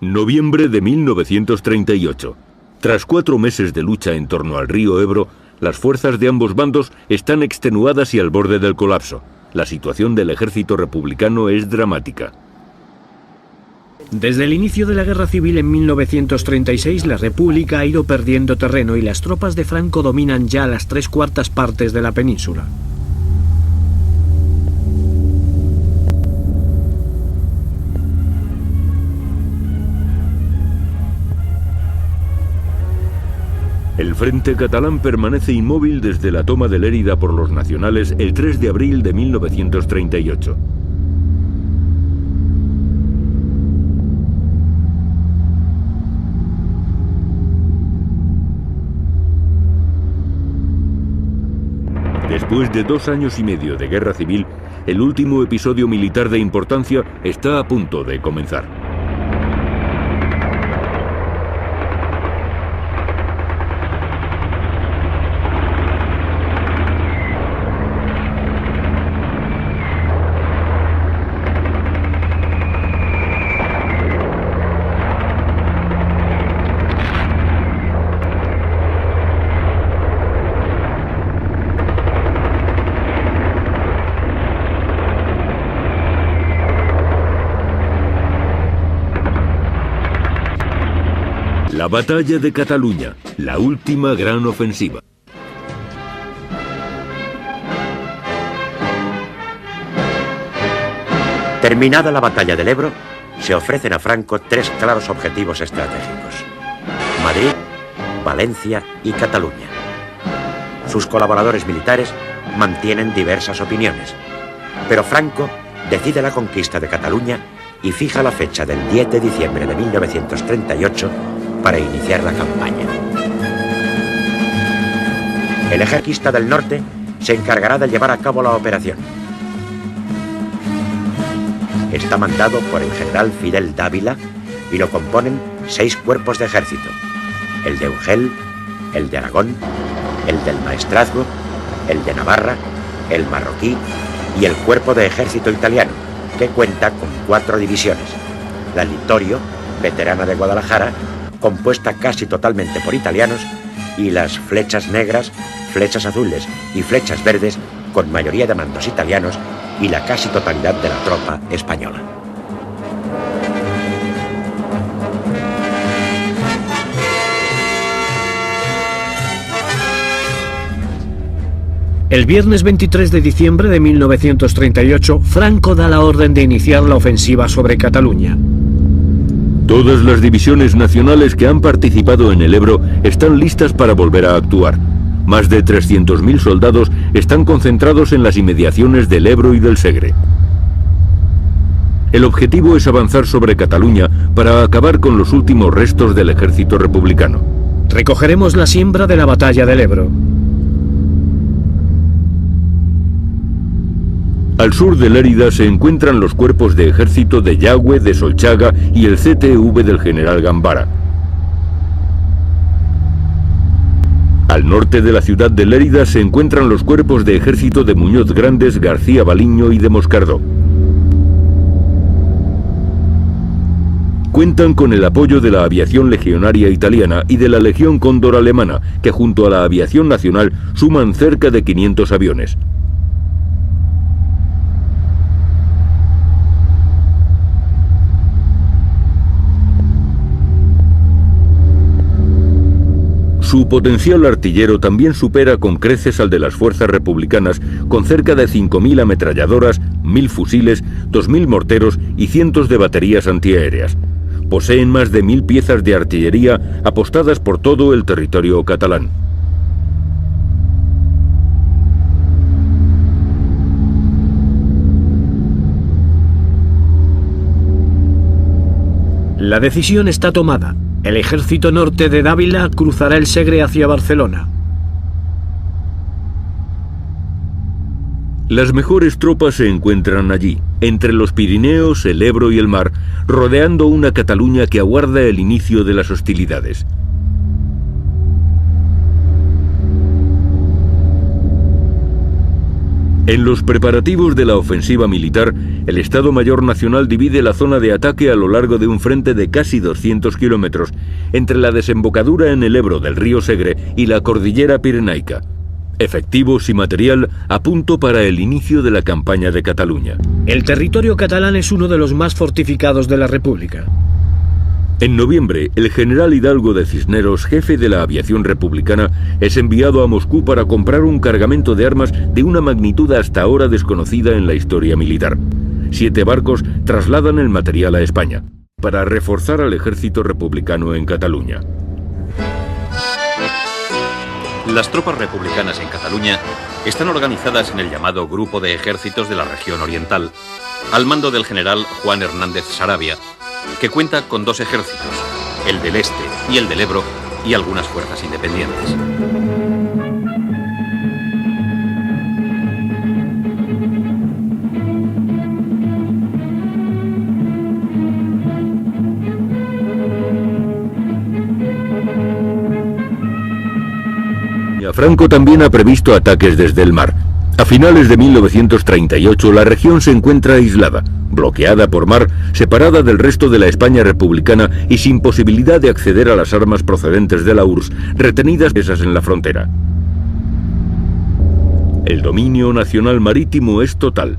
Noviembre de 1938. Tras 4 meses de lucha en torno al río Ebro, las fuerzas de ambos bandos están extenuadas y al borde del colapso. La situación del ejército republicano es dramática. Desde el inicio de la Guerra Civil en 1936, la República ha ido perdiendo terreno y las tropas de Franco dominan ya las 3/4 partes de la península. El frente catalán permanece inmóvil desde la toma de Lérida por los nacionales el 3 de abril de 1938. Después de 2 años y medio de guerra civil, el último episodio militar de importancia está a punto de comenzar. La batalla de Cataluña, la última gran ofensiva. Terminada la batalla del Ebro, se ofrecen a Franco 3 claros objetivos estratégicos: Madrid, Valencia y Cataluña. Sus colaboradores militares mantienen diversas opiniones, pero Franco decide la conquista de Cataluña y fija la fecha del 10 de diciembre de 1938 para iniciar la campaña. El ejército del norte se encargará de llevar a cabo la operación. Está mandado por el general Fidel Dávila y lo componen 6 cuerpos de ejército: el de Urgel, el de Aragón, el del Maestrazgo, el de Navarra, el marroquí y el cuerpo de ejército italiano, que cuenta con 4 divisiones: la Littorio, veterana de Guadalajara, compuesta casi totalmente por italianos, y las flechas negras, flechas azules y flechas verdes, con mayoría de mandos italianos y la casi totalidad de la tropa española. El viernes 23 de diciembre de 1938, Franco da la orden de iniciar la ofensiva sobre Cataluña. Todas las divisiones nacionales que han participado en el Ebro están listas para volver a actuar. Más de 300.000 soldados están concentrados en las inmediaciones del Ebro y del Segre. El objetivo es avanzar sobre Cataluña para acabar con los últimos restos del ejército republicano. Recogeremos la siembra de la batalla del Ebro. Al sur de Lérida se encuentran los cuerpos de ejército de Yagüe, de Solchaga y el CTV del general Gambara. Al norte de la ciudad de Lérida se encuentran los cuerpos de ejército de Muñoz Grandes, García Baliño y de Moscardó. Cuentan con el apoyo de la aviación legionaria italiana y de la Legión Cóndor alemana, que junto a la aviación nacional suman cerca de 500 aviones. Su potencial artillero también supera con creces al de las fuerzas republicanas, con cerca de 5.000 ametralladoras, 1.000 fusiles, 2.000 morteros y cientos de baterías antiaéreas. Poseen más de 1.000 piezas de artillería apostadas por todo el territorio catalán. La decisión está tomada. El ejército norte de Dávila cruzará el Segre hacia Barcelona. Las mejores tropas se encuentran allí, entre los Pirineos, el Ebro y el mar, rodeando una Cataluña que aguarda el inicio de las hostilidades. En los preparativos de la ofensiva militar, el Estado Mayor Nacional divide la zona de ataque a lo largo de un frente de casi 200 kilómetros, entre la desembocadura en el Ebro del río Segre y la cordillera pirenaica. Efectivos y material a punto para el inicio de la campaña de Cataluña. El territorio catalán es uno de los más fortificados de la República. En noviembre, el general Hidalgo de Cisneros, jefe de la aviación republicana, es enviado a Moscú para comprar un cargamento de armas de una magnitud hasta ahora desconocida en la historia militar. 7 barcos trasladan el material a España, para reforzar al ejército republicano en Cataluña. Las tropas republicanas en Cataluña están organizadas en el llamado Grupo de Ejércitos de la Región Oriental, al mando del general Juan Hernández Sarabia, que cuenta con 2 ejércitos, el del Este y el del Ebro, y algunas fuerzas independientes. Franco también ha previsto ataques desde el mar. A finales de 1938 la región se encuentra aislada, bloqueada por mar, separada del resto de la España republicana y sin posibilidad de acceder a las armas procedentes de la URSS, retenidas esas en la frontera. El dominio nacional marítimo es total.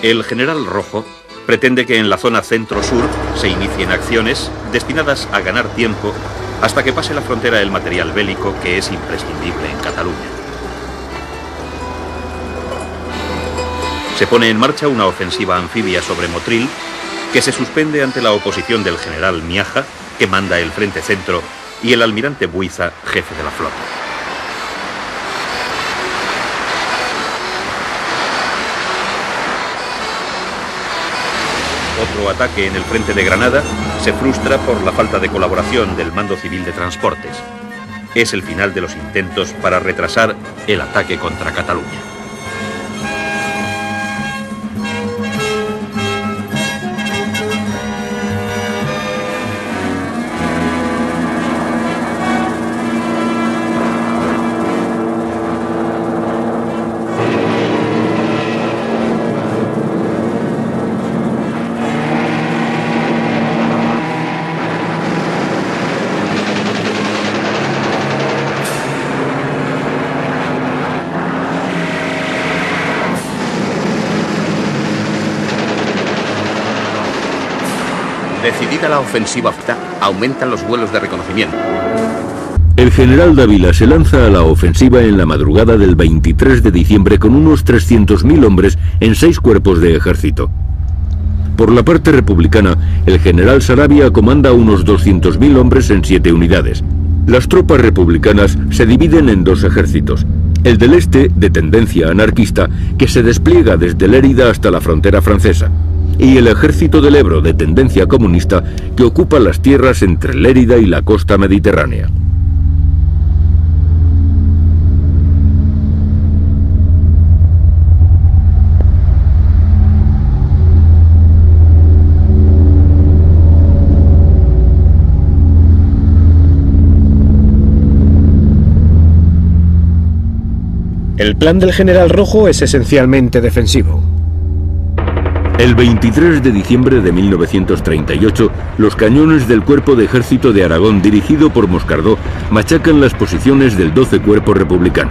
El general Rojo pretende que en la zona centro-sur se inicien acciones destinadas a ganar tiempo hasta que pase la frontera el material bélico que es imprescindible en Cataluña. Se pone en marcha una ofensiva anfibia sobre Motril que se suspende ante la oposición del general Miaja, que manda el frente centro, y el almirante Buiza, jefe de la flota. Otro ataque en el frente de Granada se frustra por la falta de colaboración del Mando Civil de Transportes. Es el final de los intentos para retrasar el ataque contra Cataluña. Decidida la ofensiva, aumentan los vuelos de reconocimiento. El general Dávila se lanza a la ofensiva en la madrugada del 23 de diciembre con unos 300.000 hombres en 6 cuerpos de ejército. Por la parte republicana, el general Sarabia comanda unos 200.000 hombres en 7 unidades. Las tropas republicanas se dividen en 2 ejércitos, El del Este, de tendencia anarquista, que se despliega desde Lérida hasta la frontera francesa, y el Ejército del Ebro, de tendencia comunista, que ocupa las tierras entre Lérida y la costa mediterránea. El plan del general Rojo es esencialmente defensivo. El 23 de diciembre de 1938, los cañones del Cuerpo de Ejército de Aragón, dirigido por Moscardó, machacan las posiciones del 12 Cuerpo Republicano.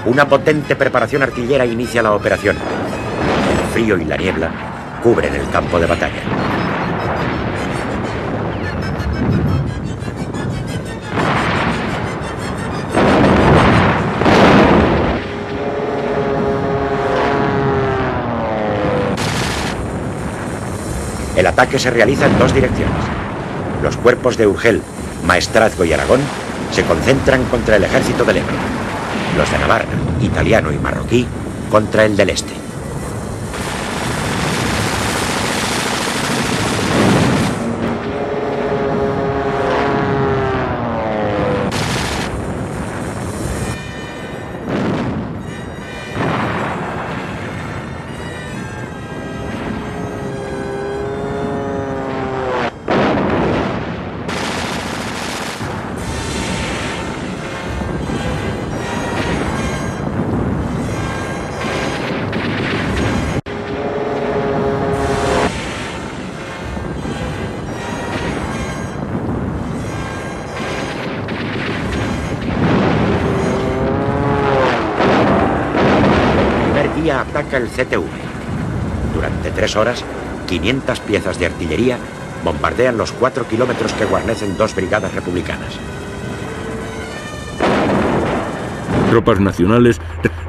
Una potente preparación artillera inicia la operación. El frío y la niebla cubren el campo de batalla. El ataque se realiza en dos direcciones. Los cuerpos de Urgel, Maestrazgo y Aragón se concentran contra el ejército del Ebro. Los de Navarra, italiano y marroquí contra el del Este. Ataca el CTV. Durante 3 horas, 500 piezas de artillería bombardean los 4 kilómetros que guarnecen 2 brigadas republicanas. Tropas nacionales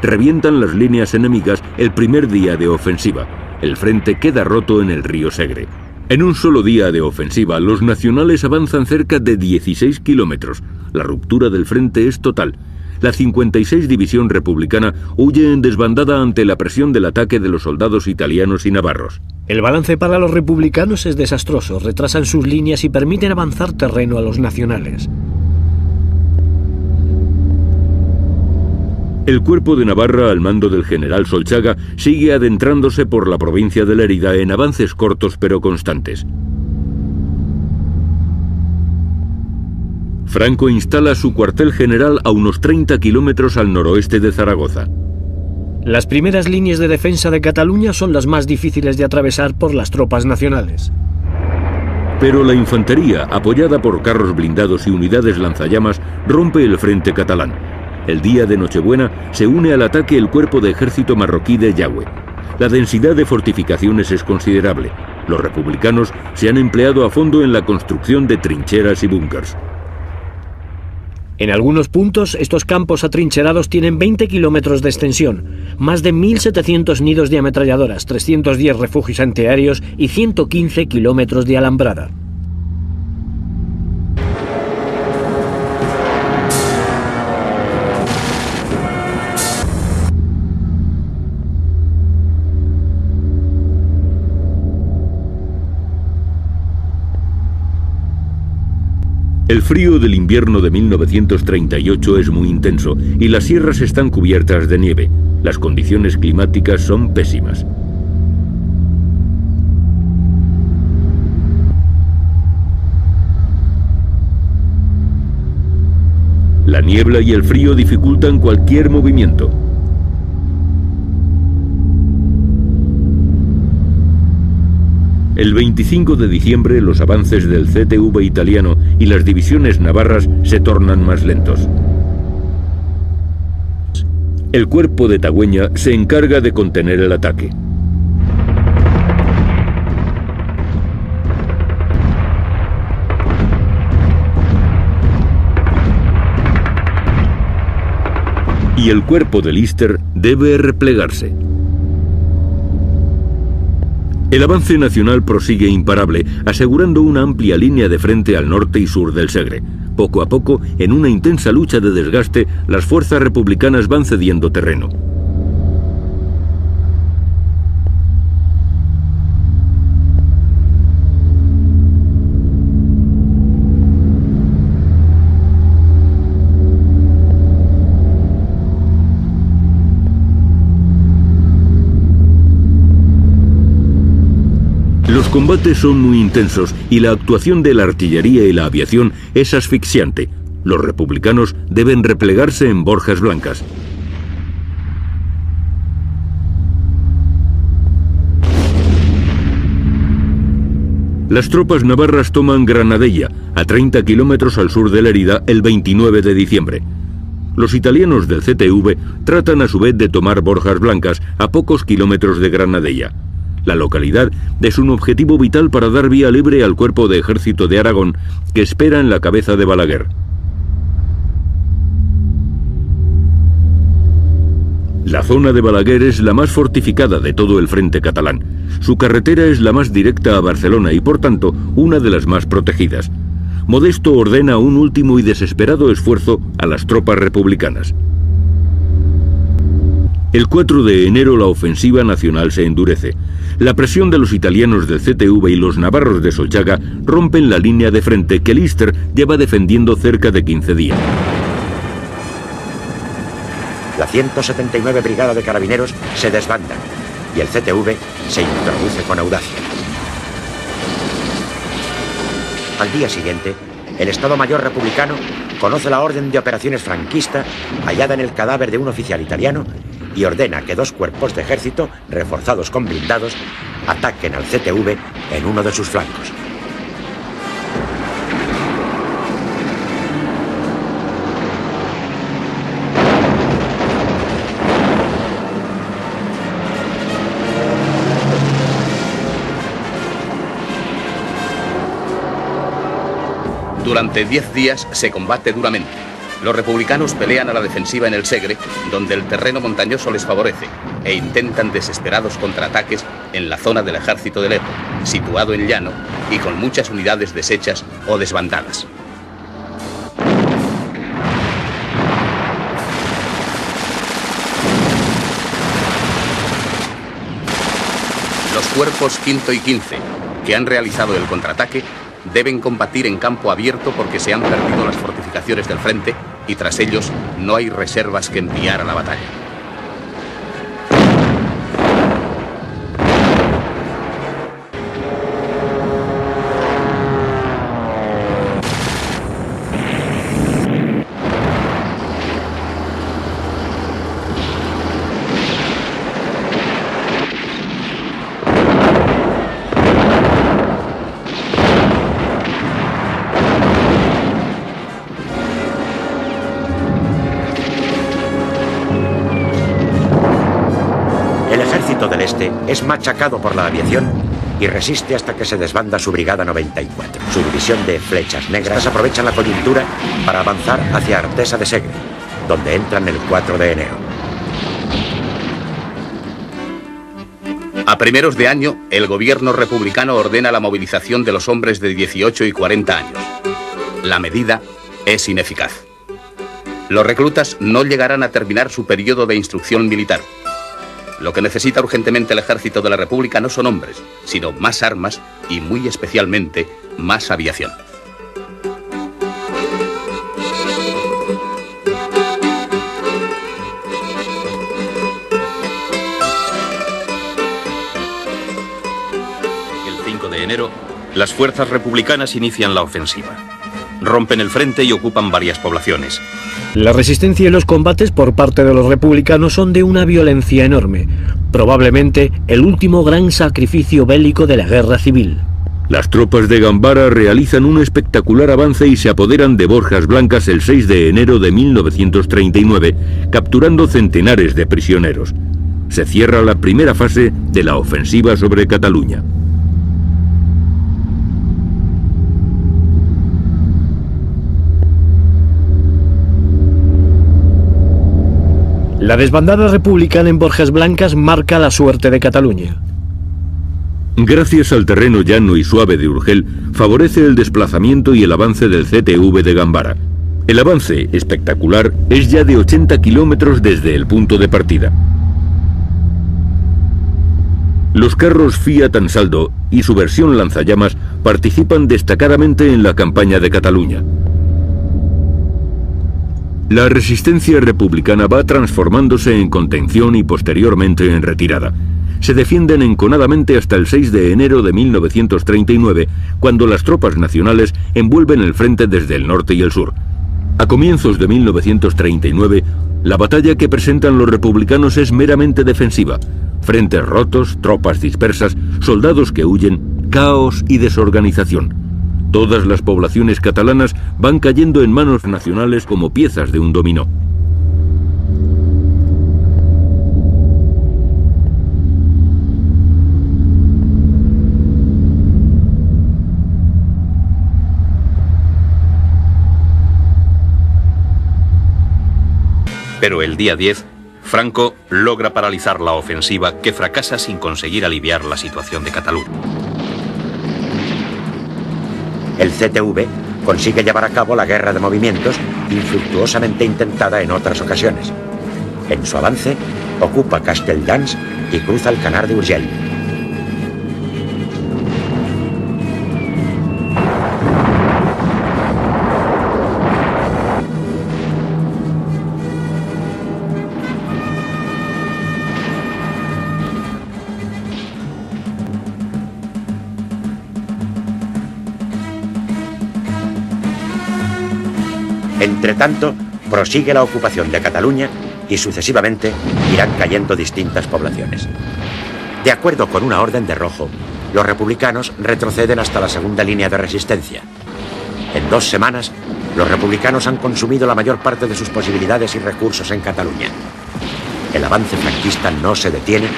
revientan las líneas enemigas el primer día de ofensiva. El frente queda roto en el río Segre. En un solo día de ofensiva, los nacionales avanzan cerca de 16 kilómetros. La ruptura del frente es total. La 56 División Republicana huye en desbandada ante la presión del ataque de los soldados italianos y navarros. El balance para los republicanos es desastroso, retrasan sus líneas y permiten avanzar terreno a los nacionales. El cuerpo de Navarra, al mando del general Solchaga, sigue adentrándose por la provincia de Lérida en avances cortos pero constantes. Franco instala su cuartel general a unos 30 kilómetros al noroeste de Zaragoza. Las primeras líneas de defensa de Cataluña son las más difíciles de atravesar por las tropas nacionales. Pero la infantería, apoyada por carros blindados y unidades lanzallamas, rompe el frente catalán. El día de Nochebuena se une al ataque el cuerpo de ejército marroquí de Yagüe. La densidad de fortificaciones es considerable. Los republicanos se han empleado a fondo en la construcción de trincheras y búnkers. En algunos puntos, estos campos atrincherados tienen 20 kilómetros de extensión, más de 1.700 nidos de ametralladoras, 310 refugios antiaéreos y 115 kilómetros de alambrada. El frío del invierno de 1938 es muy intenso y las sierras están cubiertas de nieve. Las condiciones climáticas son pésimas. La niebla y el frío dificultan cualquier movimiento. El 25 de diciembre los avances del CTV italiano y las divisiones navarras se tornan más lentos. El cuerpo de Tagüeña se encarga de contener el ataque. Y el cuerpo de Lister debe replegarse. El avance nacional prosigue imparable, asegurando una amplia línea de frente al norte y sur del Segre. Poco a poco, en una intensa lucha de desgaste, las fuerzas republicanas van cediendo terreno. Los combates son muy intensos y la actuación de la artillería y la aviación es asfixiante. Los republicanos deben replegarse en Borjas Blancas. Las tropas navarras toman Granadella, a 30 kilómetros al sur de Lérida, el 29 de diciembre. Los italianos del CTV tratan a su vez de tomar Borjas Blancas, a pocos kilómetros de Granadella. La localidad es un objetivo vital para dar vía libre al cuerpo de ejército de Aragón, que espera en la cabeza de Balaguer. La zona de Balaguer es la más fortificada de todo el frente catalán. Su carretera es la más directa a Barcelona y, por tanto, una de las más protegidas. Modesto ordena un último y desesperado esfuerzo a las tropas republicanas. El 4 de enero la ofensiva nacional se endurece. La presión de los italianos del CTV y los navarros de Solchaga rompen la línea de frente que Lister lleva defendiendo cerca de 15 días. La 179 Brigada de Carabineros se desbanda y el CTV se introduce con audacia. Al día siguiente, el Estado Mayor republicano conoce la orden de operaciones franquista hallada en el cadáver de un oficial italiano y ordena que 2 cuerpos de ejército, reforzados con blindados, ataquen al CTV en uno de sus flancos. Durante 10 días se combate duramente. Los republicanos pelean a la defensiva en el Segre, donde el terreno montañoso les favorece, e intentan desesperados contraataques en la zona del ejército del Ebro, situado en llano y con muchas unidades deshechas o desbandadas. Los cuerpos quinto y 15, que han realizado el contraataque, deben combatir en campo abierto porque se han perdido las fortificaciones del frente y tras ellos no hay reservas que enviar a la batalla. Es machacado por la aviación y resiste hasta que se desbanda su Brigada 94. Su división de Flechas Negras aprovechan la coyuntura para avanzar hacia Artesa de Segre, donde entran el 4 de enero. A primeros de año, el gobierno republicano ordena la movilización de los hombres de 18 y 40 años. La medida es ineficaz. Los reclutas no llegarán a terminar su periodo de instrucción militar. Lo que necesita urgentemente el ejército de la República no son hombres, sino más armas y, muy especialmente, más aviación. El 5 de enero, las fuerzas republicanas inician la ofensiva. Rompen el frente y ocupan varias poblaciones. La resistencia y los combates por parte de los republicanos son de una violencia enorme, probablemente el último gran sacrificio bélico de la guerra civil. Las tropas de Gambara realizan un espectacular avance y se apoderan de Borjas Blancas el 6 de enero de 1939, capturando centenares de prisioneros. Se cierra la primera fase de la ofensiva sobre Cataluña. La desbandada republicana en Borjas Blancas marca la suerte de Cataluña. Gracias al terreno llano y suave de Urgel, favorece el desplazamiento y el avance del CTV de Gambara. El avance, espectacular, es ya de 80 kilómetros desde el punto de partida. Los carros Fiat Ansaldo y su versión lanzallamas participan destacadamente en la campaña de Cataluña. La resistencia republicana va transformándose en contención y posteriormente en retirada. Se defienden enconadamente hasta el 6 de enero de 1939, cuando las tropas nacionales envuelven el frente desde el norte y el sur. A comienzos de 1939, la batalla que presentan los republicanos es meramente defensiva. Frentes rotos, tropas dispersas, soldados que huyen, caos y desorganización. Todas las poblaciones catalanas van cayendo en manos nacionales como piezas de un dominó. Pero el día 10, Franco logra paralizar la ofensiva que fracasa sin conseguir aliviar la situación de Cataluña. El CTV consigue llevar a cabo la guerra de movimientos infructuosamente intentada en otras ocasiones. En su avance, ocupa Castelldans y cruza el canal de Urgel. Entretanto, prosigue la ocupación de Cataluña y sucesivamente irán cayendo distintas poblaciones. De acuerdo con una orden de Rojo, los republicanos retroceden hasta la segunda línea de resistencia. En 2 semanas, los republicanos han consumido la mayor parte de sus posibilidades y recursos en Cataluña. El avance franquista no se detiene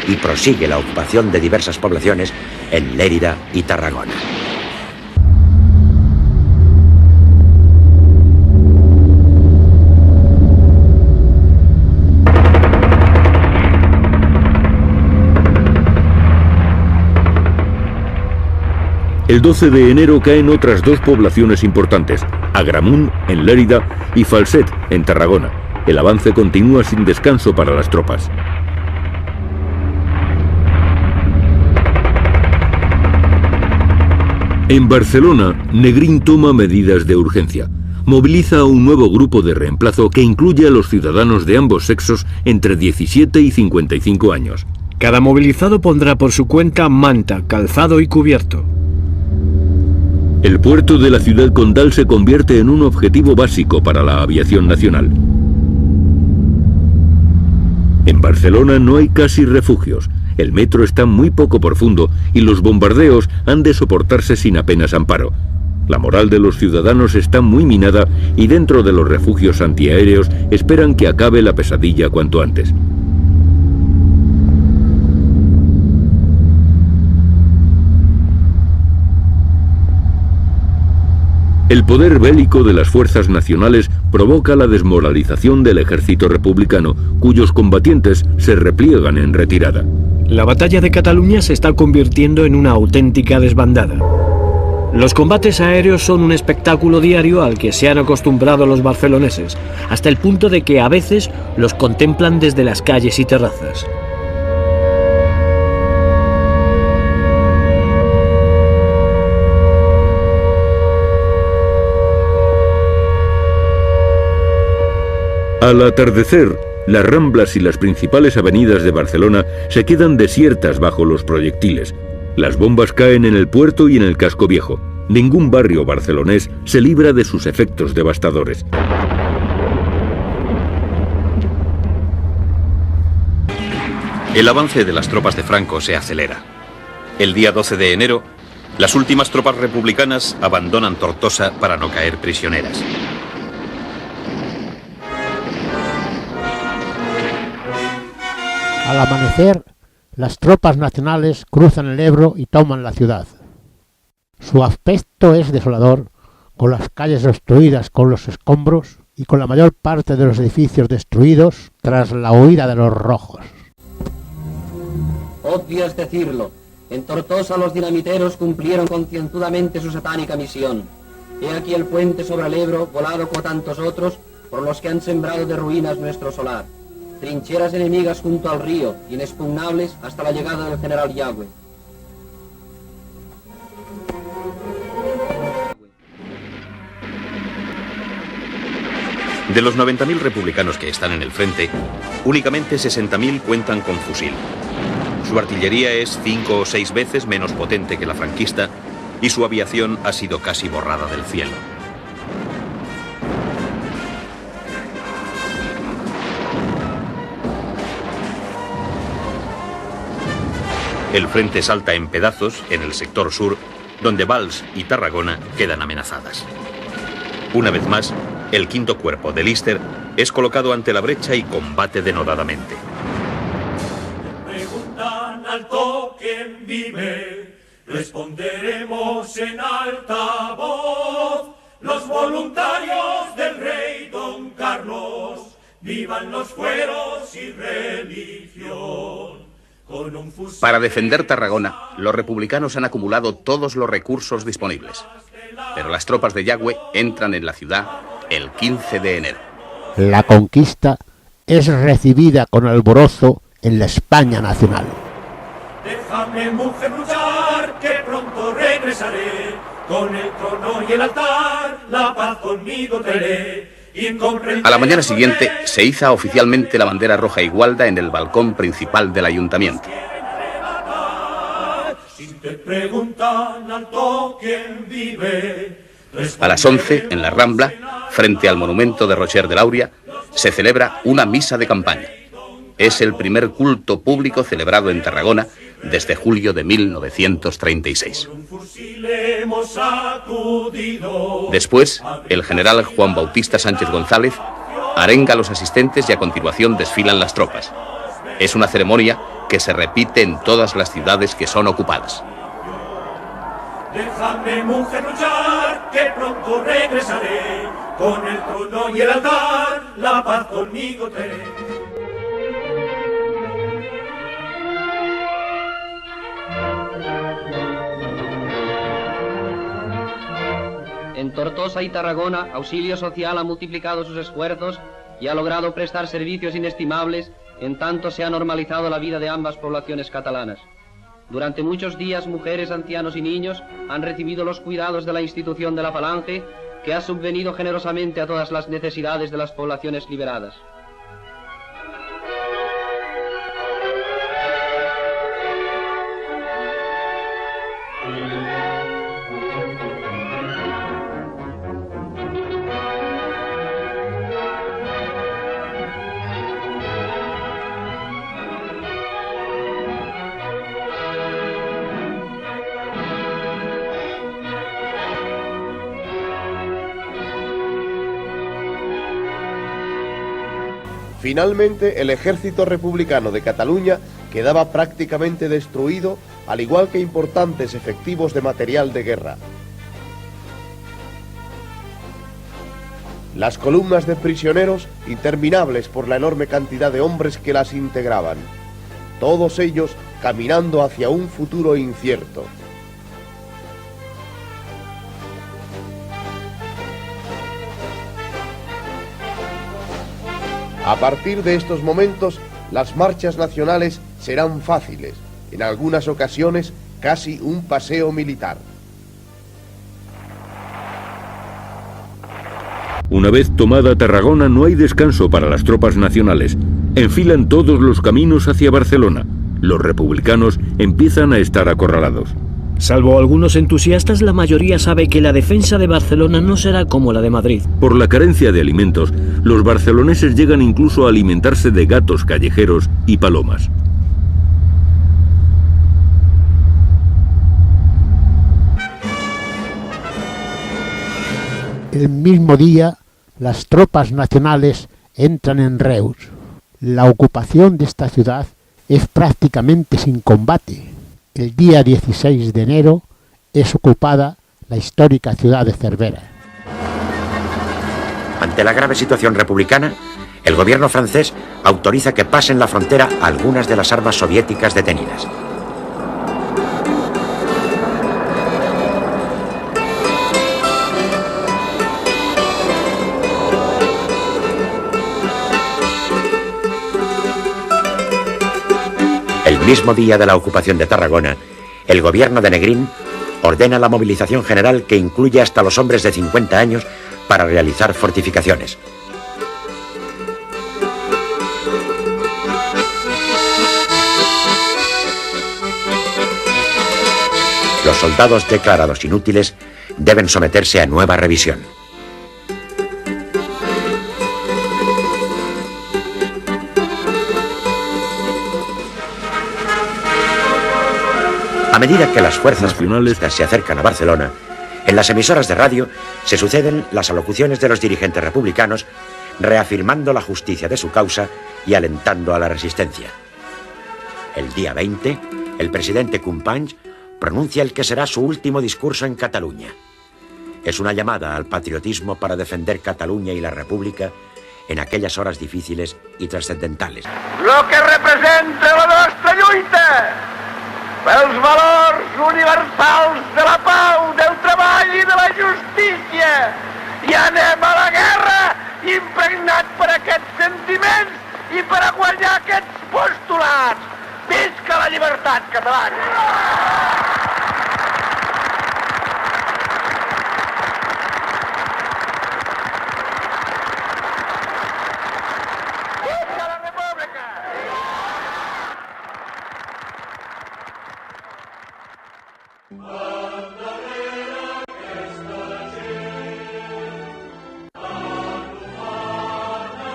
y prosigue la ocupación de diversas poblaciones en Lérida y Tarragona. El 12 de enero caen otras 2 poblaciones importantes, Agramunt, en Lérida, y Falset, en Tarragona. El avance continúa sin descanso para las tropas. En Barcelona, Negrín toma medidas de urgencia. Moviliza a un nuevo grupo de reemplazo que incluye a los ciudadanos de ambos sexos entre 17 y 55 años. Cada movilizado pondrá por su cuenta manta, calzado y cubierto. El puerto de la ciudad condal se convierte en un objetivo básico para la aviación nacional. En Barcelona no hay casi refugios, el metro está muy poco profundo y los bombardeos han de soportarse sin apenas amparo. La moral de los ciudadanos está muy minada y dentro de los refugios antiaéreos esperan que acabe la pesadilla cuanto antes. El poder bélico de las fuerzas nacionales provoca la desmoralización del ejército republicano, cuyos combatientes se repliegan en retirada. La batalla de Cataluña se está convirtiendo en una auténtica desbandada. Los combates aéreos son un espectáculo diario al que se han acostumbrado los barceloneses, hasta el punto de que a veces los contemplan desde las calles y terrazas. Al atardecer, las ramblas y las principales avenidas de Barcelona se quedan desiertas bajo los proyectiles. Las bombas caen en el puerto y en el casco viejo. Ningún barrio barcelonés se libra de sus efectos devastadores. El avance de las tropas de Franco se acelera. El día 12 de enero, las últimas tropas republicanas abandonan Tortosa para no caer prisioneras. Al amanecer, las tropas nacionales cruzan el Ebro y toman la ciudad. Su aspecto es desolador, con las calles obstruidas con los escombros y con la mayor parte de los edificios destruidos tras la huida de los rojos. Odias decirlo, En Tortosa los dinamiteros cumplieron concienzudamente su satánica misión. He aquí el puente sobre el Ebro, volado como tantos otros, por los que han sembrado de ruinas nuestro solar. Trincheras enemigas junto al río, inexpugnables hasta la llegada del general Yagüe. De los 90.000 republicanos que están en el frente, únicamente 60.000 cuentan con fusil. Su artillería es 5 o 6 veces menos potente que la franquista y su aviación ha sido casi borrada del cielo. El frente salta en pedazos en el sector sur, donde Valls y Tarragona quedan amenazadas. Una vez más, el quinto cuerpo de Lister es colocado ante la brecha y combate denodadamente. Preguntan alto quién vive, responderemos en alta voz. Los voluntarios del rey Don Carlos, vivan los fueros y religión. Para defender Tarragona, los republicanos han acumulado todos los recursos disponibles. Pero las tropas de Yagüe entran en la ciudad el 15 de enero. La conquista es recibida con alborozo en la España nacional. Déjame, mujer, luchar, que pronto regresaré. Con el trono y el altar, la paz conmigo traeré. A la mañana siguiente se iza oficialmente la bandera roja y gualda en el balcón principal del ayuntamiento. A las 11, en la Rambla, frente al monumento de Rocher de Lauria, se celebra una misa de campaña. Es el primer culto público celebrado en Tarragona desde julio de 1936. Después, el general Juan Bautista Sánchez González arenga a los asistentes y a continuación desfilan las tropas. Es una ceremonia que se repite en todas las ciudades que son ocupadas. Déjame, mujer, luchar, que pronto regresaré. Con el trono y el altar, la paz conmigo traeré. En Tortosa y Tarragona, Auxilio Social ha multiplicado sus esfuerzos y ha logrado prestar servicios inestimables, en tanto se ha normalizado la vida de ambas poblaciones catalanas. Durante muchos días, mujeres, ancianos y niños han recibido los cuidados de la institución de la Falange, que ha subvenido generosamente a todas las necesidades de las poblaciones liberadas. Finalmente, el ejército republicano de Cataluña quedaba prácticamente destruido, al igual que importantes efectivos de material de guerra. Las columnas de prisioneros, interminables por la enorme cantidad de hombres que las integraban, todos ellos caminando hacia un futuro incierto. A partir de estos momentos, las marchas nacionales serán fáciles, en algunas ocasiones casi un paseo militar. Una vez tomada Tarragona, no hay descanso para las tropas nacionales. Enfilan todos los caminos hacia Barcelona. Los republicanos empiezan a estar acorralados. Salvo algunos entusiastas, la mayoría sabe que la defensa de Barcelona no será como la de Madrid. Por la carencia de alimentos, los barceloneses llegan incluso a alimentarse de gatos callejeros y palomas. El mismo día, las tropas nacionales entran en Reus. La ocupación de esta ciudad es prácticamente sin combate. El día 16 de enero es ocupada la histórica ciudad de Cervera. Ante la grave situación republicana, el gobierno francés autoriza que pasen la frontera algunas de las armas soviéticas detenidas. mismo día de la ocupación de Tarragona, el gobierno de Negrín ordena la movilización general que incluye hasta los hombres de 50 años para realizar fortificaciones. Los soldados declarados inútiles deben someterse a nueva revisión. A medida que las fuerzas nacionales se acercan a Barcelona, en las emisoras de radio se suceden las alocuciones de los dirigentes republicanos reafirmando la justicia de su causa y alentando a la resistencia. El día 20, el presidente Companys pronuncia el que será su último discurso en Cataluña. Es una llamada al patriotismo para defender Cataluña y la República en aquelles hores difíciles i transcendentales. Lo que representa la nostra lluita pels valors universals de la pau, del treball i de la justícia. I anem a la guerra impregnat per aquests sentiments i per a guanyar aquests postulats. Visca la llibertat catalana!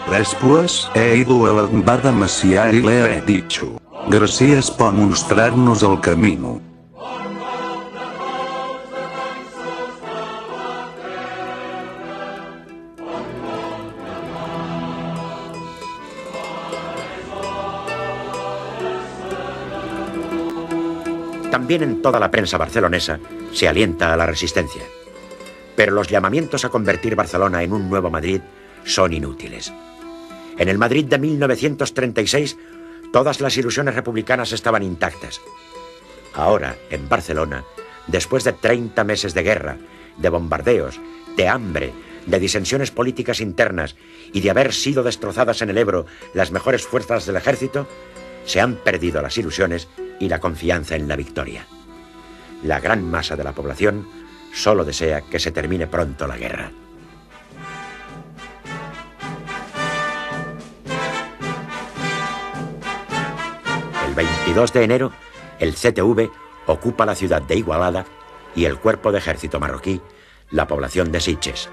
Después he ido a la embada Macià y le he dicho, gracias por mostrarnos el camino. También en toda la prensa barcelonesa se alienta a la resistencia. Pero los llamamientos a convertir Barcelona en un nuevo Madrid son inútiles. En el Madrid de 1936, todas las ilusiones republicanas estaban intactas. Ahora, en Barcelona, después de 30 meses de guerra, de bombardeos, de hambre, de disensiones políticas internas y de haber sido destrozadas en el Ebro las mejores fuerzas del ejército, se han perdido las ilusiones y la confianza en la victoria. La gran masa de la población solo desea que se termine pronto la guerra. El 22 de enero, el CTV ocupa la ciudad de Igualada y el cuerpo de ejército marroquí, la población de Sitges.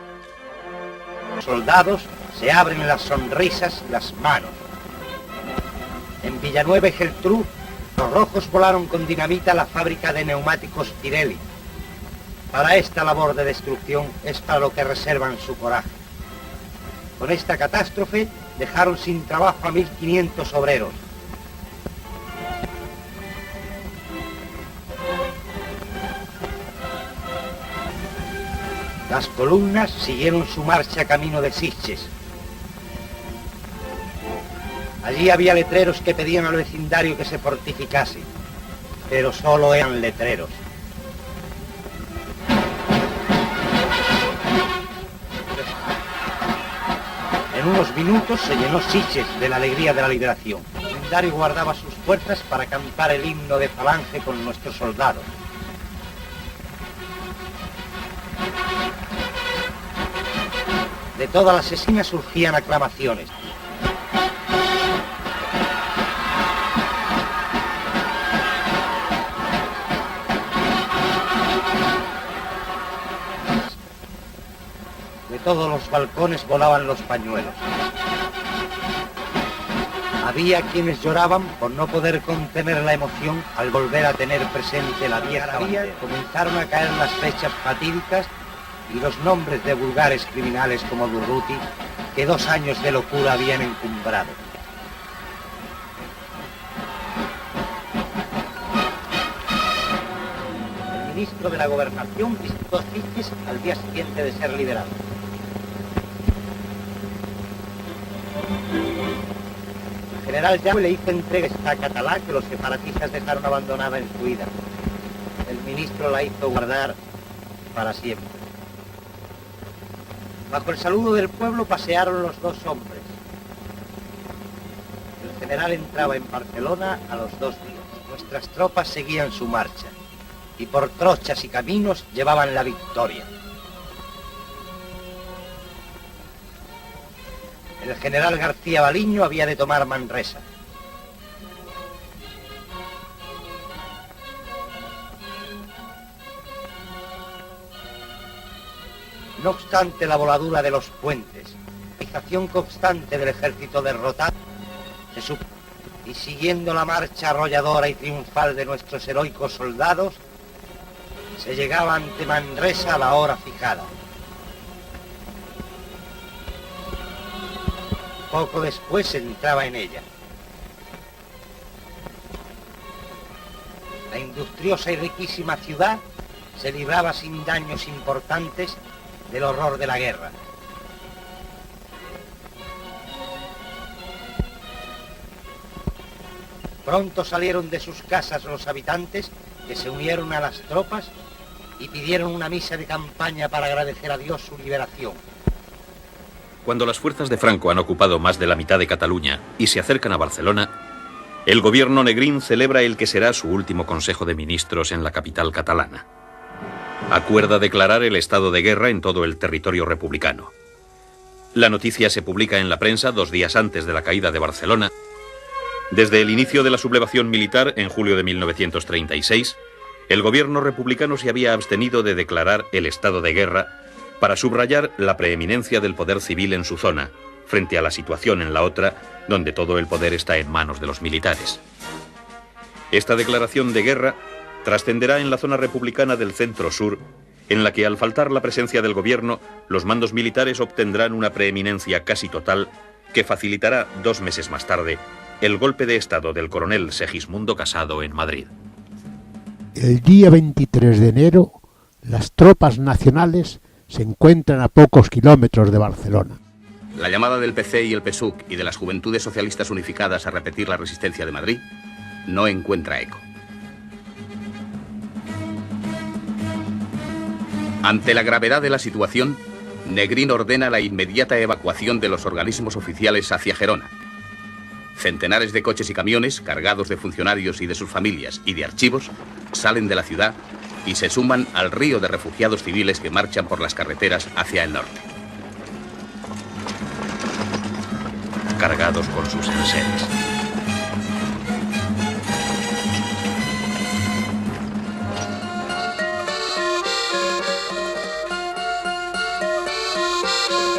Los soldados se abren las sonrisas y las manos. En Villanueva y Geltrú, los rojos volaron con dinamita a la fábrica de neumáticos Pirelli. Para esta labor de destrucción es para lo que reservan su coraje. Con esta catástrofe dejaron sin trabajo a 1.500 obreros. Las columnas siguieron su marcha camino de Sitges. Allí había letreros que pedían al vecindario que se fortificase, pero solo eran letreros. En unos minutos se llenó Sitges de la alegría de la liberación. El vecindario guardaba sus fuerzas para cantar el himno de Falange con nuestros soldados. De todas las esquinas surgían aclamaciones. De todos los balcones volaban los pañuelos. Había quienes lloraban por no poder contener la emoción al volver a tener presente la vieja bandera. Comenzaron a caer las fechas fatídicas y los nombres de vulgares criminales como Durruti, que 2 años de locura habían encumbrado. El ministro de la Gobernación visitó Sitges al día siguiente de ser liberado. El general Jaume le hizo entrega a Catalá, que los separatistas dejaron abandonada en su huida. El ministro la hizo guardar para siempre. Bajo el saludo del pueblo pasearon los 2 hombres. El general entraba en Barcelona a los 2 días. Nuestras tropas seguían su marcha y por trochas y caminos llevaban la victoria. El general García Baliño había de tomar Manresa. No obstante la voladura de los puentes, la acción constante del ejército derrotado, y siguiendo la marcha arrolladora y triunfal de nuestros heroicos soldados, se llegaba ante Manresa a la hora fijada. Poco después se entraba en ella. La industriosa y riquísima ciudad se libraba sin daños importantes del horror de la guerra. Pronto salieron de sus casas los habitantes, que se unieron a las tropas y pidieron una misa de campaña para agradecer a Dios su liberación. Cuando las fuerzas de Franco han ocupado más de la mitad de Cataluña y se acercan a Barcelona, el gobierno negrín celebra el que será su último Consejo de Ministros en la capital catalana. Acuerda declarar el estado de guerra en todo el territorio republicano. La noticia se publica en la prensa 2 días antes de la caída de Barcelona. Desde el inicio de la sublevación militar en julio de 1936, el gobierno republicano se había abstenido de declarar el estado de guerra para subrayar la preeminencia del poder civil en su zona, frente a la situación en la otra, donde todo el poder está en manos de los militares. Esta declaración de guerra trascenderá en la zona republicana del centro-sur, en la que al faltar la presencia del gobierno, los mandos militares obtendrán una preeminencia casi total que facilitará 2 meses más tarde el golpe de estado del coronel Segismundo Casado en Madrid. El día 23 de enero, las tropas nacionales se encuentran a pocos kilómetros de Barcelona. La llamada del PC y el PSUC y de las Juventudes Socialistas Unificadas a repetir la resistencia de Madrid no encuentra eco. Ante la gravedad de la situación, Negrín ordena la inmediata evacuación de los organismos oficiales hacia Gerona. Centenares de coches y camiones, cargados de funcionarios y de sus familias y de archivos, salen de la ciudad y se suman al río de refugiados civiles que marchan por las carreteras hacia el norte. Cargados con sus enseres.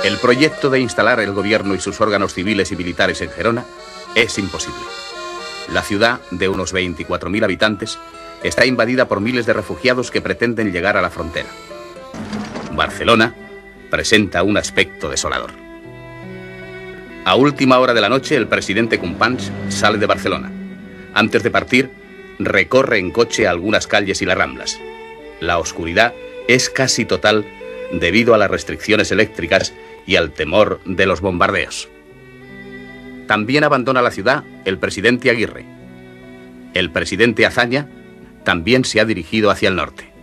El proyecto de instalar el gobierno y sus órganos civiles y militares en Gerona es imposible. La ciudad, de unos 24.000 habitantes, está invadida por miles de refugiados que pretenden llegar a la frontera. Barcelona presenta un aspecto desolador. A última hora de la noche, el presidente Companys sale de Barcelona. Antes de partir, recorre en coche algunas calles y las Ramblas. La oscuridad es casi total debido a las restricciones eléctricas y al temor de los bombardeos. También abandona la ciudad el presidente Aguirre. El presidente Azaña también se ha dirigido hacia el norte.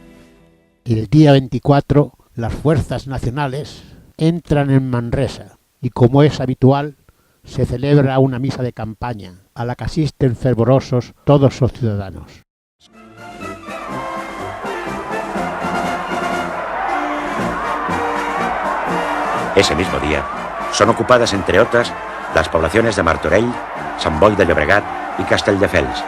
El día 24, las fuerzas nacionales entran en Manresa y, como es habitual, se celebra una misa de campaña a la que asisten fervorosos todos los ciudadanos. Ese mismo día son ocupadas, entre otras, las poblaciones de Martorell, Sant Boi de Llobregat y Castelldefels.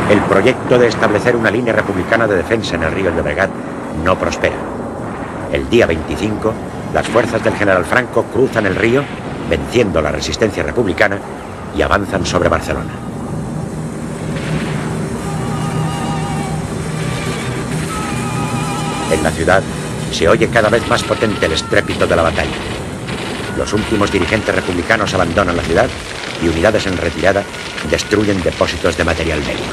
El proyecto de establecer una línea republicana de defensa en el río Llobregat no prospera. El día 25, las fuerzas del general Franco cruzan el río, venciendo la resistencia republicana, y avanzan sobre Barcelona. En la ciudad se oye cada vez más potente el estrépito de la batalla. Los últimos dirigentes republicanos abandonan la ciudad y unidades en retirada destruyen depósitos de material bélico.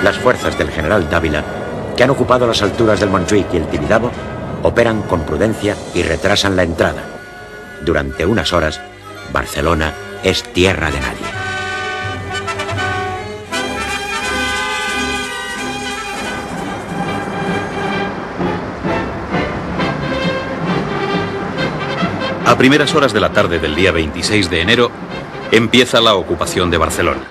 Las fuerzas del general Dávila que han ocupado las alturas del Montjuic y el Tibidabo, operan con prudencia y retrasan la entrada. Durante unas horas, Barcelona es tierra de nadie. A primeras horas de la tarde del día 26 de enero, empieza la ocupación de Barcelona.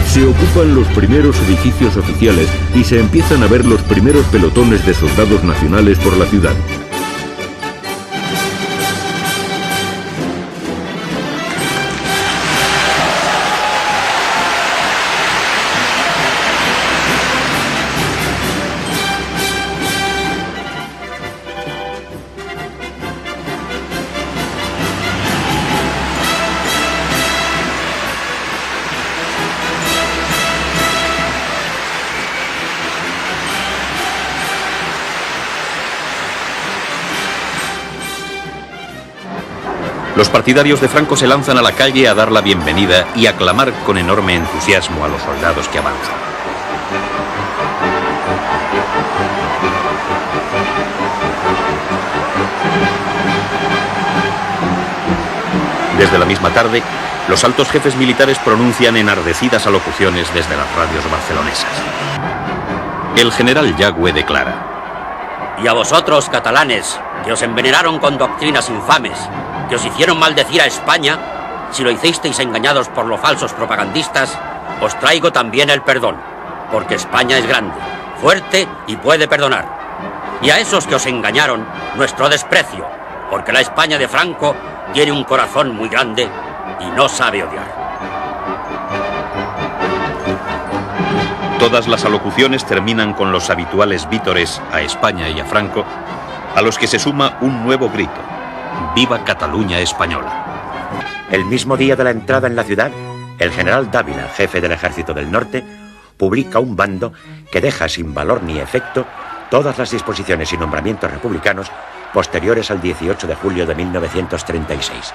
Se ocupan los primeros edificios oficiales y se empiezan a ver los primeros pelotones de soldados nacionales por la ciudad. Los partidarios de Franco se lanzan a la calle a dar la bienvenida y a clamar con enorme entusiasmo a los soldados que avanzan. Desde la misma tarde, los altos jefes militares pronuncian enardecidas alocuciones desde las radios barcelonesas. El general Yagüe declara: Y a vosotros, catalanes, que os envenenaron con doctrinas infames, que os hicieron maldecir a España, si lo hicisteis engañados por los falsos propagandistas, os traigo también el perdón, porque España es grande, fuerte y puede perdonar. Y a esos que os engañaron, nuestro desprecio, porque la España de Franco tiene un corazón muy grande y no sabe odiar. Todas las alocuciones terminan con los habituales vítores a España y a Franco, a los que se suma un nuevo grito: ¡Viva Cataluña española! El mismo día de la entrada en la ciudad, el general Dávila, jefe del Ejército del Norte, publica un bando que deja sin valor ni efecto todas las disposiciones y nombramientos republicanos posteriores al 18 de julio de 1936.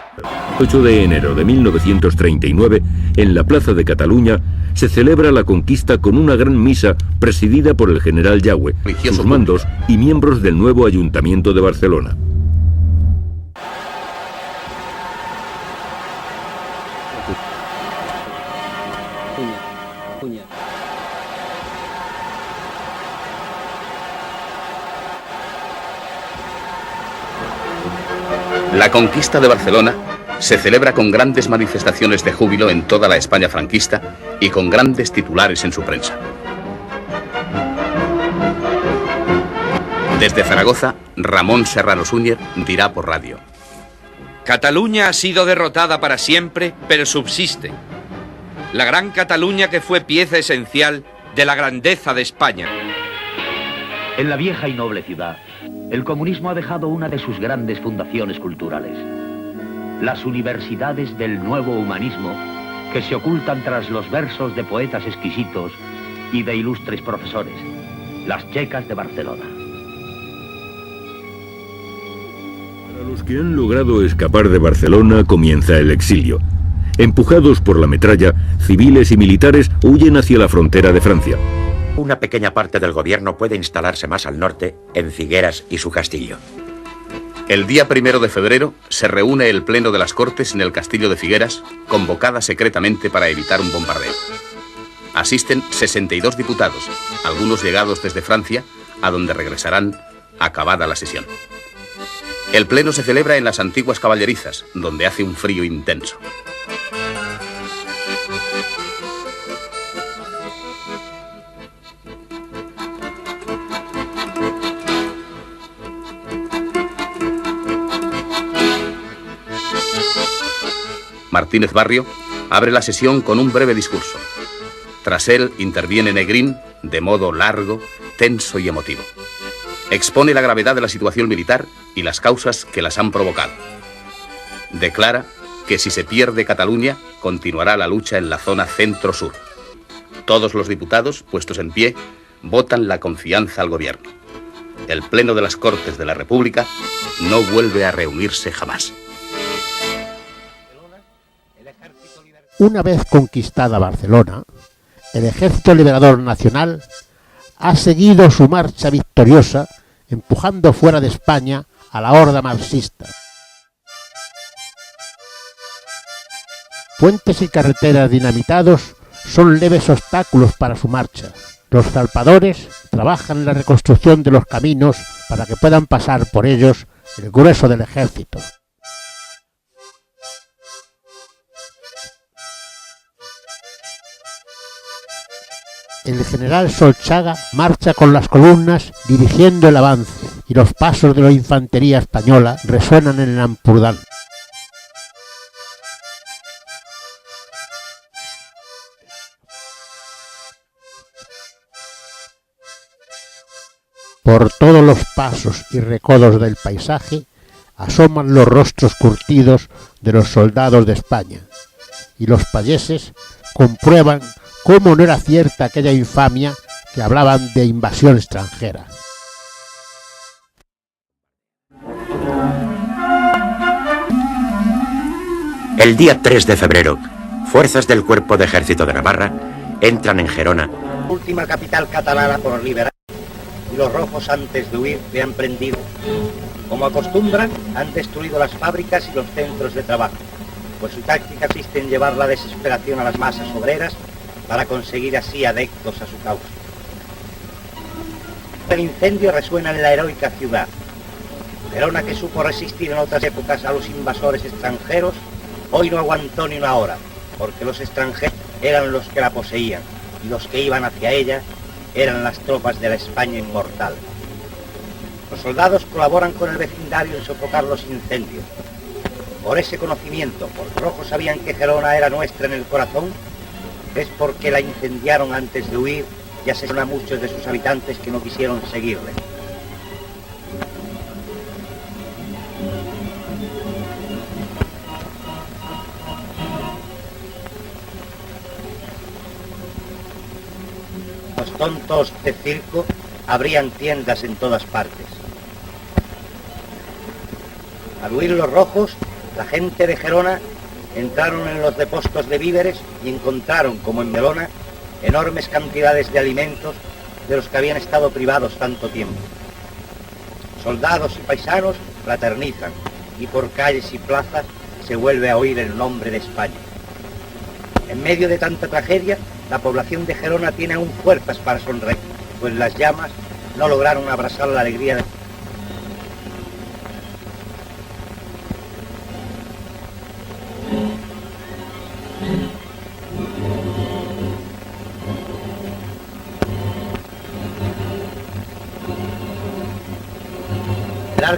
El 8 de enero de 1939, en la Plaza de Cataluña, se celebra la conquista con una gran misa presidida por el general Yagüe, sus mandos y miembros del nuevo Ayuntamiento de Barcelona. La conquista de Barcelona se celebra con grandes manifestaciones de júbilo en toda la España franquista y con grandes titulares en su prensa. Desde Zaragoza, Ramón Serrano Súñer dirá por radio: Cataluña ha sido derrotada para siempre, pero subsiste. La gran Cataluña que fue pieza esencial de la grandeza de España. En la vieja y noble ciudad, el comunismo ha dejado una de sus grandes fundaciones culturales: las universidades del nuevo humanismo, que se ocultan tras los versos de poetas exquisitos y de ilustres profesores, las checas de Barcelona. Para los que han logrado escapar de Barcelona comienza el exilio. Empujados por la metralla, civiles y militares huyen hacia la frontera de Francia. Una pequeña parte del gobierno puede instalarse más al norte, en Figueras y su castillo. El día 1 de febrero se reúne el Pleno de las Cortes en el castillo de Figueras, convocada secretamente para evitar un bombardeo. Asisten 62 diputados, algunos llegados desde Francia, a donde regresarán acabada la sesión. El Pleno se celebra en las antiguas caballerizas, donde hace un frío intenso. Martínez Barrio abre la sesión con un breve discurso. Tras él interviene Negrín de modo largo, tenso y emotivo. Expone la gravedad de la situación militar y las causas que las han provocado. Declara que si se pierde Cataluña, continuará la lucha en la zona centro-sur. Todos los diputados, puestos en pie, votan la confianza al gobierno. El Pleno de las Cortes de la República no vuelve a reunirse jamás. Una vez conquistada Barcelona, el Ejército Liberador Nacional ha seguido su marcha victoriosa, empujando fuera de España a la horda marxista. Puentes y carreteras dinamitados son leves obstáculos para su marcha. Los zarpadores trabajan en la reconstrucción de los caminos para que puedan pasar por ellos el grueso del ejército. El general Solchaga marcha con las columnas dirigiendo el avance y los pasos de la infantería española resuenan en el Ampurdán. Por todos los pasos y recodos del paisaje asoman los rostros curtidos de los soldados de España, y los payeses comprueban cómo no era cierta aquella infamia que hablaban de invasión extranjera. El día 3 de febrero, fuerzas del Cuerpo de Ejército de Navarra entran en Gerona, Última capital catalana por liberar, y los rojos antes de huir le han prendido. Como acostumbran, han destruido las fábricas y los centros de trabajo, pues su táctica consiste en llevar la desesperación a las masas obreras para conseguir así adeptos a su causa. El incendio resuena en la heroica ciudad. Gerona, que supo resistir en otras épocas a los invasores extranjeros, hoy no aguantó ni una hora, porque los extranjeros eran los que la poseían, y los que iban hacia ella eran las tropas de la España inmortal. Los soldados colaboran con el vecindario en sofocar los incendios. Por ese conocimiento, porque los rojos sabían que Gerona era nuestra en el corazón, es porque la incendiaron antes de huir y asesinaron a muchos de sus habitantes que no quisieron seguirle. Los tontos de circo abrían tiendas en todas partes. Al huir los rojos, la gente de Gerona entraron en los depósitos de víveres y encontraron, como en Melona, enormes cantidades de alimentos de los que habían estado privados tanto tiempo. Soldados y paisanos fraternizan y por calles y plazas se vuelve a oír el nombre de España. En medio de tanta tragedia, la población de Gerona tiene aún fuerzas para sonreír, pues las llamas no lograron abrasar la alegría de...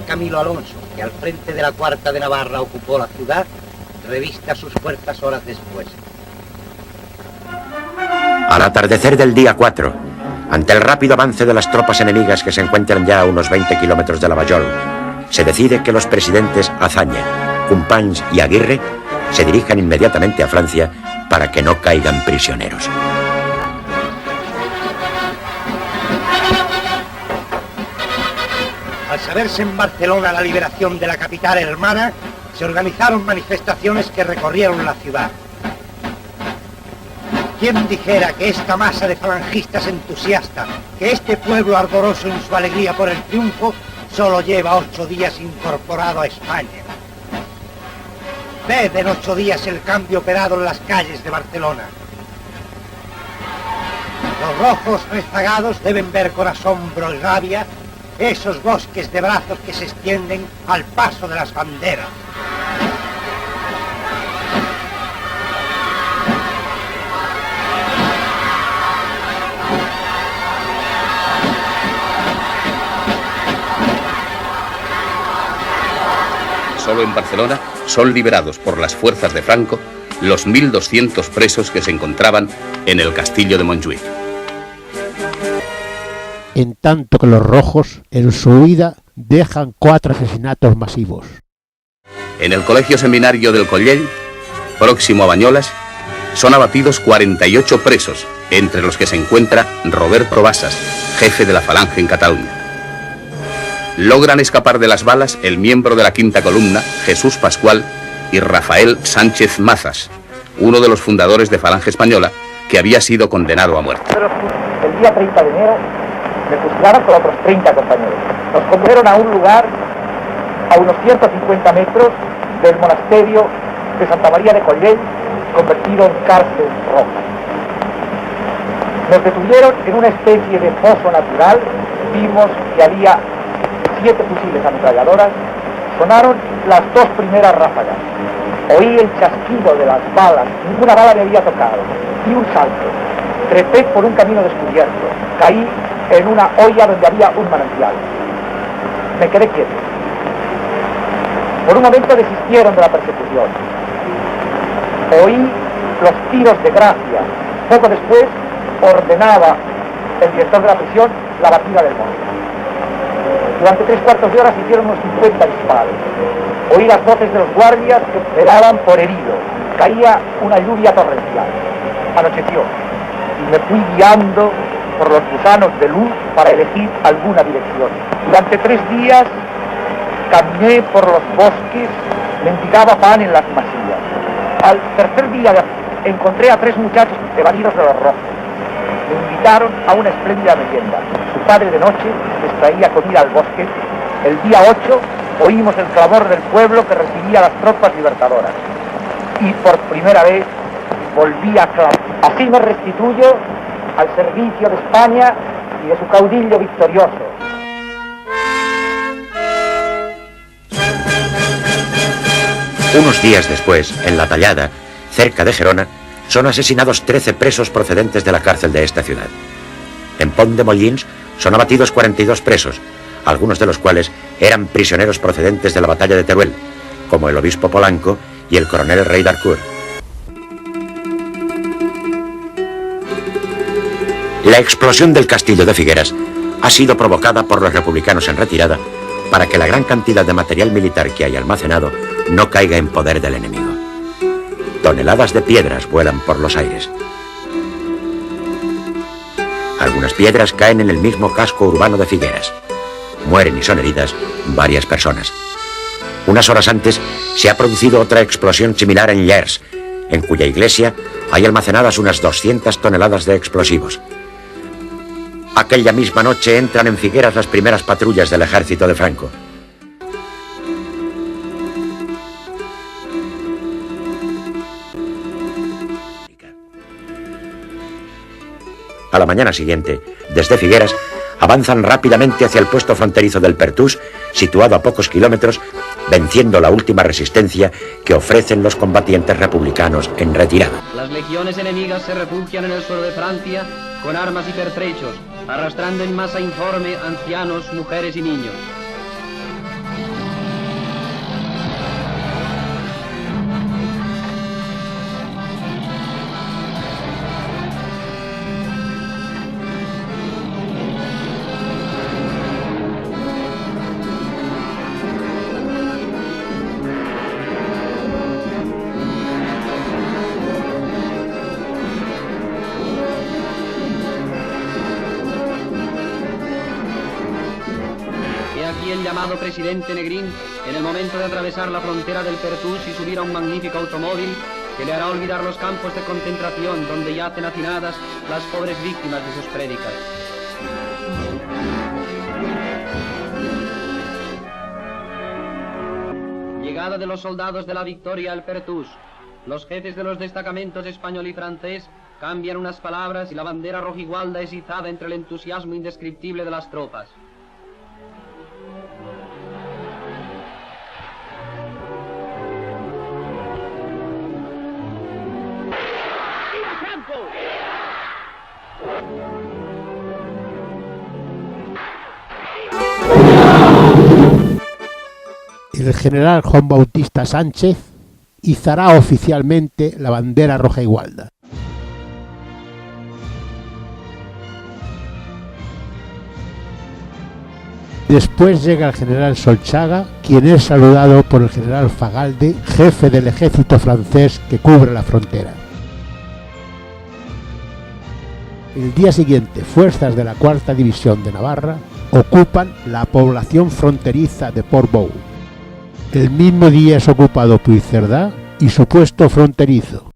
Camilo Alonso, que al frente de la Cuarta de Navarra ocupó la ciudad, revista sus fuerzas horas después. Al atardecer del día 4, ante el rápido avance de las tropas enemigas que se encuentran ya a unos 20 kilómetros de Lavallol, se decide que los presidentes Azaña, Companys y Aguirre se dirijan inmediatamente a Francia para que no caigan prisioneros. Al saberse en Barcelona la liberación de la capital hermana, se organizaron manifestaciones que recorrieron la ciudad. ¿Quién dijera que esta masa de falangistas entusiasta, que este pueblo ardoroso en su alegría por el triunfo, solo lleva 8 días incorporado a España? Ved en 8 días el cambio operado en las calles de Barcelona. Los rojos rezagados deben ver con asombro y rabia esos bosques de brazos que se extienden al paso de las banderas. Solo en Barcelona son liberados por las fuerzas de Franco los 1.200 presos que se encontraban en el castillo de Montjuïc. En tanto que los rojos, en su huida, dejan 4 asesinatos masivos. En el colegio seminario del Collell, próximo a Bañolas, son abatidos 48 presos, entre los que se encuentra Roberto Basas, jefe de la Falange en Cataluña. Logran escapar de las balas el miembro de la quinta columna, Jesús Pascual, y Rafael Sánchez Mazas, uno de los fundadores de Falange Española, que había sido condenado a muerte. El día 30 de enero me fusilaron con otros 30 compañeros. Nos condujeron a un lugar a unos 150 metros del monasterio de Santa María de Collell, convertido en cárcel roja. Nos detuvieron en una especie de foso natural, vimos que había 7 fusiles ametralladoras, sonaron las 2 primeras ráfagas, oí el chasquido de las balas, ninguna bala me había tocado, di un salto, trepé por un camino descubierto, caí en una olla donde había un manantial, me quedé quieto. Por un momento desistieron de la persecución, oí los tiros de gracia, poco después ordenaba el director de la prisión la batida del monte. Durante 3/4 de hora se hicieron unos 50 disparos. Oí las voces de los guardias que me daban por herido. Caía una lluvia torrencial. Anocheció y me fui guiando por los gusanos de luz para elegir alguna dirección. Durante 3 días caminé por los bosques, mendigaba pan en las masías. Al tercer día encontré a 3 muchachos evadidos de los rojos. Me invitaron a una espléndida merienda. Su padre de noche les traía comida al bosque. El día 8 oímos el clamor del pueblo que recibía a las tropas libertadoras. Y por primera vez volví a clamar. Así me restituyo al servicio de España y de su caudillo victorioso. Unos días después, en La Tallada, cerca de Gerona, son asesinados 13 presos procedentes de la cárcel de esta ciudad. En Pont de Mollins son abatidos 42 presos, algunos de los cuales eran prisioneros procedentes de la batalla de Teruel, como el obispo Polanco y el coronel Rey d'Harcourt. La explosión del castillo de Figueras ha sido provocada por los republicanos en retirada para que la gran cantidad de material militar que hay almacenado no caiga en poder del enemigo. Toneladas de piedras vuelan por los aires. Algunas piedras caen en el mismo casco urbano de Figueras. Mueren y son heridas varias personas. Unas horas antes se ha producido otra explosión similar en Llers, en cuya iglesia hay almacenadas unas 200 toneladas de explosivos. Aquella misma noche entran en Figueras las primeras patrullas del ejército de Franco. A la mañana siguiente, desde Figueras, avanzan rápidamente hacia el puesto fronterizo del Pertús, situado a pocos kilómetros, venciendo la última resistencia que ofrecen los combatientes republicanos en retirada. Las legiones enemigas se refugian en el suelo de Francia con armas y pertrechos, arrastrando en masa informe ancianos, mujeres y niños. Llamado presidente Negrín, en el momento de atravesar la frontera del Pertús y subir a un magnífico automóvil que le hará olvidar los campos de concentración donde yacen hacinadas las pobres víctimas de sus prédicas. Llegada de los soldados de la victoria al Pertús, los jefes de los destacamentos español y francés cambian unas palabras y la bandera rojigualda es izada entre el entusiasmo indescriptible de las tropas. El general Juan Bautista Sánchez izará oficialmente la bandera roja igualda. Después llega el general Solchaga, quien es saludado por el general Fagalde, jefe del ejército francés que cubre la frontera. El día siguiente, fuerzas de la 4ª División de Navarra ocupan la población fronteriza de Portbou. El mismo día es ocupado Puigcerdá y su puesto fronterizo.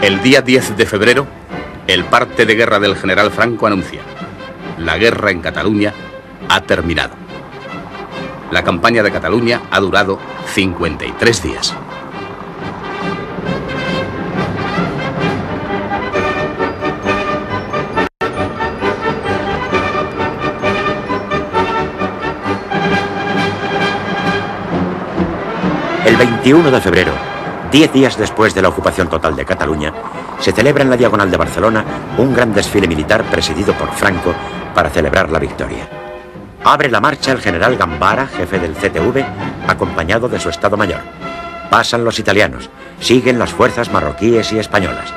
El día 10 de febrero, el parte de guerra del general Franco anuncia: la guerra en Cataluña ha terminado. La campaña de Cataluña ha durado 53 días. El 21 de febrero, 10 días después de la ocupación total de Cataluña, se celebra en la Diagonal de Barcelona un gran desfile militar presidido por Franco para celebrar la victoria. Abre la marcha el general Gambara, jefe del CTV, acompañado de su Estado Mayor. Pasan los italianos, siguen las fuerzas marroquíes y españolas.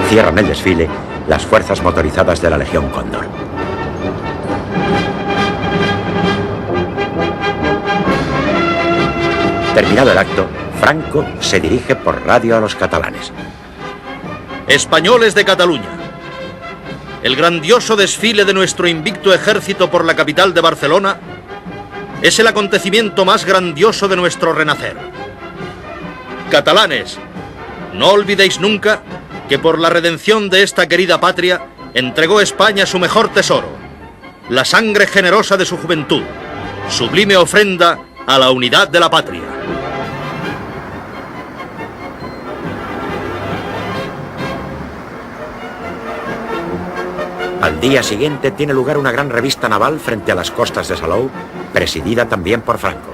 Cierran el desfile las fuerzas motorizadas de la Legión Cóndor. Terminado el acto, Franco se dirige por radio a los catalanes. Españoles de Cataluña, el grandioso desfile de nuestro invicto ejército por la capital de Barcelona es el acontecimiento más grandioso de nuestro renacer. Catalanes, no olvidéis nunca que por la redención de esta querida patria entregó España su mejor tesoro, la sangre generosa de su juventud, sublime ofrenda a la unidad de la patria. Al día siguiente tiene lugar una gran revista naval frente a las costas de Salou, presidida también por Franco.